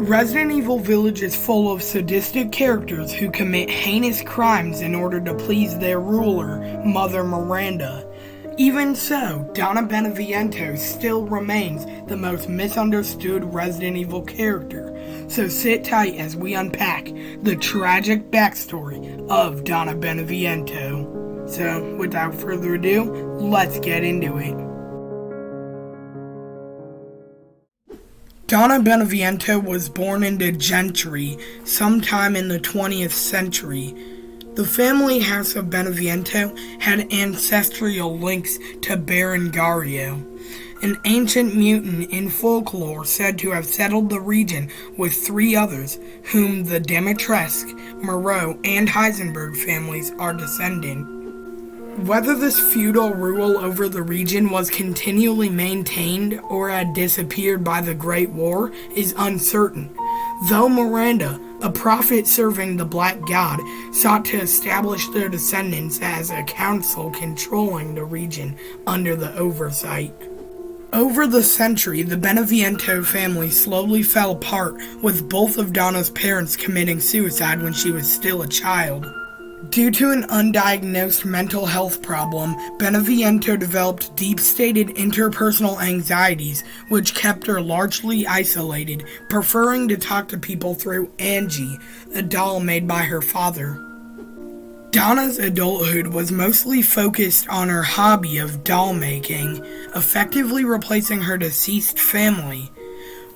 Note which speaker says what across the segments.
Speaker 1: Resident Evil Village is full of sadistic characters who commit heinous crimes in order to please their ruler, Mother Miranda. Even so, Donna Beneviento still remains the most misunderstood Resident Evil character, so sit tight as we unpack the tragic backstory of Donna Beneviento. So, without further ado, let's get into it. Donna Beneviento was born into gentry sometime in the 20th century. The family house of Beneviento had ancestral links to Berengario, an ancient mutant in folklore said to have settled the region with three others, whom the Dimitrescu, Moreau, and Heisenberg families are descendant. Whether this feudal rule over the region was continually maintained or had disappeared by the Great War is uncertain, though Miranda, a prophet serving the Black God, sought to establish their descendants as a council controlling the region under the oversight. Over the century, the Beneviento family slowly fell apart, with both of Donna's parents committing suicide when she was still a child. Due to an undiagnosed mental health problem, Beneviento developed deep-stated interpersonal anxieties, which kept her largely isolated, preferring to talk to people through Angie, a doll made by her father. Donna's adulthood was mostly focused on her hobby of doll making, effectively replacing her deceased family.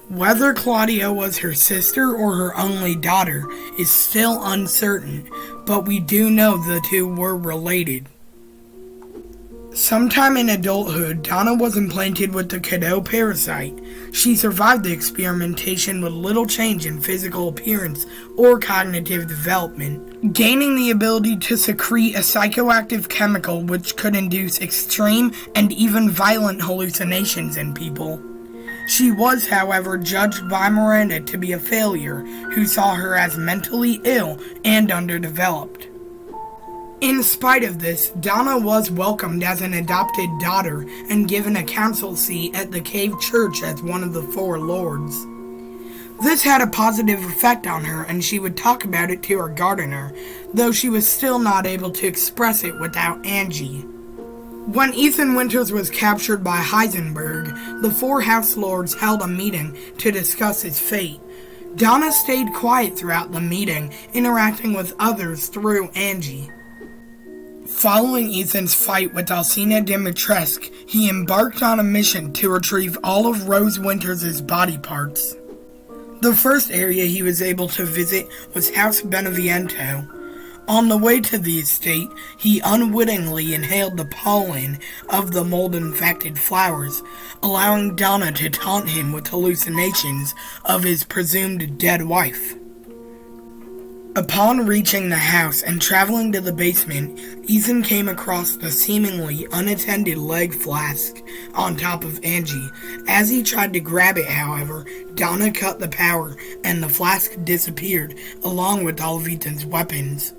Speaker 1: Whether Claudia was her sister or her only daughter is still uncertain, but we do know the two were related. Sometime in adulthood, Donna was implanted with the Cadeau parasite. She survived the experimentation with little change in physical appearance or cognitive development, gaining the ability to secrete a psychoactive chemical which could induce extreme and even violent hallucinations in people. She was, however, judged by Miranda to be a failure, who saw her as mentally ill and underdeveloped. In spite of this, Donna was welcomed as an adopted daughter and given a council seat at the Cave Church as one of the four lords. This had a positive effect on her, and she would talk about it to her gardener, though she was still not able to express it without Angie. When Ethan Winters was captured by Heisenberg, the four House Lords held a meeting to discuss his fate. Donna stayed quiet throughout the meeting, interacting with others through Angie. Following Ethan's fight with Alcina Dimitrescu, he embarked on a mission to retrieve all of Rose Winters' body parts. The first area he was able to visit was House Beneviento. On the way to the estate, he unwittingly inhaled the pollen of the mold-infected flowers, allowing Donna to taunt him with hallucinations of his presumed dead wife. Upon reaching the house and traveling to the basement, Ethan came across the seemingly unattended leg flask on top of Angie. As he tried to grab it, however, Donna cut the power and the flask disappeared, along with all of Ethan's weapons.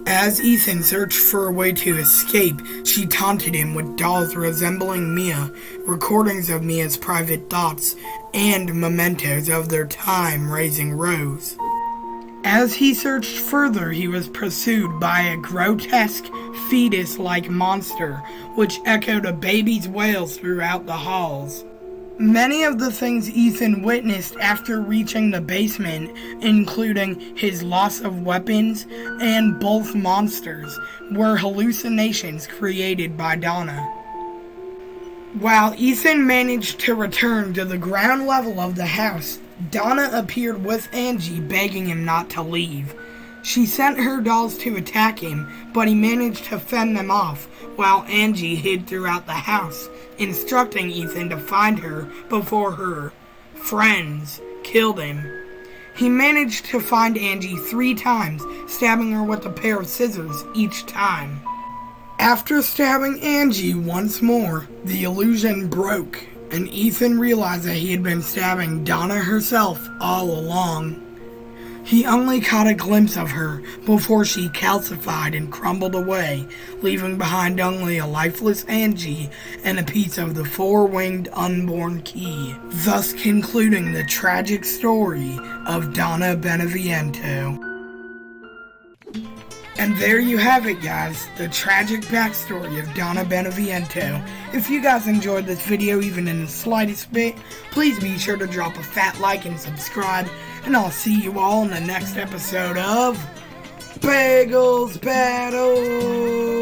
Speaker 1: As Ethan searched for a way to escape, she taunted him with dolls resembling Mia, recordings of Mia's private thoughts, and mementos of their time raising Rose. As he searched further, he was pursued by a grotesque, fetus-like monster, which echoed a baby's wails throughout the halls. Many of the things Ethan witnessed after reaching the basement, including his loss of weapons and both monsters, were hallucinations created by Donna. While Ethan managed to return to the ground level of the house, Donna appeared with Angie, begging him not to leave. She sent her dolls to attack him, but he managed to fend them off, while Angie hid throughout the house, instructing Ethan to find her before her friends killed him. He managed to find Angie 3 times, stabbing her with a pair of scissors each time. After stabbing Angie once more, the illusion broke, and Ethan realized that he had been stabbing Donna herself all along. He only caught a glimpse of her before she calcified and crumbled away, leaving behind only a lifeless Angie and a piece of the four-winged unborn key, thus concluding the tragic story of Donna Beneviento. And there you have it, guys, the tragic backstory of Donna Beneviento. If you guys enjoyed this video even in the slightest bit, please be sure to drop a fat like and subscribe, and I'll see you all in the next episode of Bagels Battle!